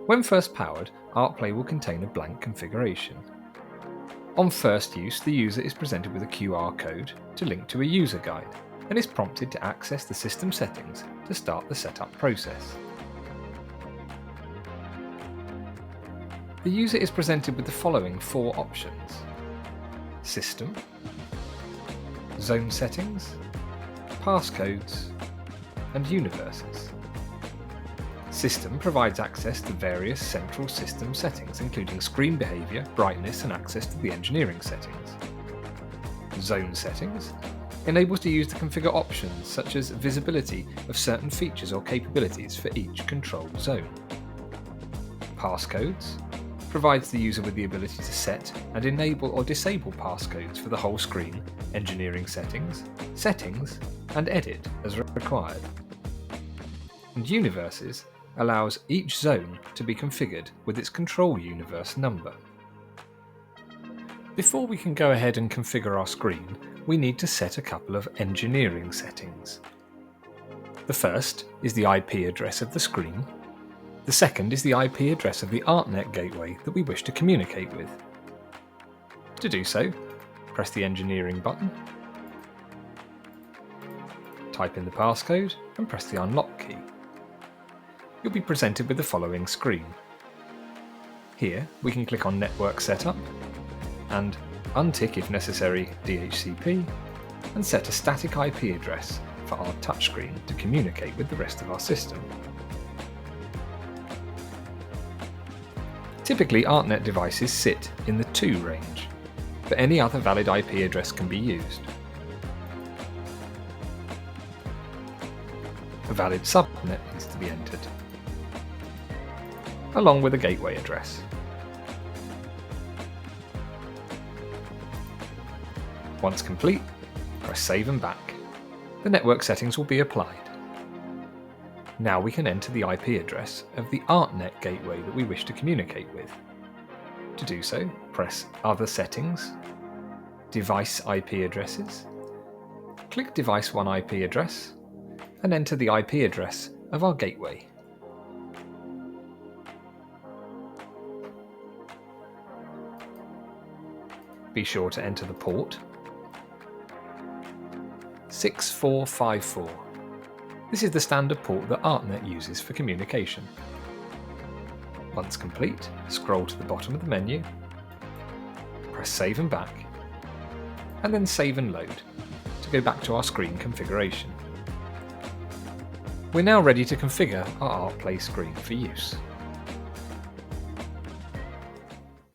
When first powered, artPlay will contain a blank configuration. On first use, the user is presented with a QR code to link to a user guide and is prompted to access the system settings to start the setup process. The user is presented with the following 4 options: System, Zone Settings, Passcodes, and Universes. System provides access to various central system settings, including screen behavior, brightness, and access to the engineering settings. Zone Settings enables the user to configure options such as visibility of certain features or capabilities for each control zone. Passcodes provides the user with the ability to set and enable or disable passcodes for the whole screen, engineering settings, and edit as required. And Universes allows each zone to be configured with its control universe number. Before we can go ahead and configure our screen, we need to set a couple of engineering settings. The first is the IP address of the screen. The second is the IP address of the ArtNet gateway that we wish to communicate with. To do so, press the engineering button, type in the passcode and press the unlock key. You'll be presented with the following screen. Here we can click on Network Setup and untick if necessary DHCP and set a static IP address for our touchscreen to communicate with the rest of our system. Typically, ArtNet devices sit in the 2 range, but any other valid IP address can be used. A valid subnet needs to be entered, along with a gateway address. Once complete, press Save and back. The network settings will be applied. Now we can enter the IP address of the ArtNet gateway that we wish to communicate with. To do so, press Other Settings, Device IP Addresses, click Device 1 IP address, and enter the IP address of our gateway. Be sure to enter the port 6454. This is the standard port that ArtNet uses for communication. Once complete, scroll to the bottom of the menu, press Save and back, and then Save and Load to go back to our screen configuration. We're now ready to configure our artPlay screen for use.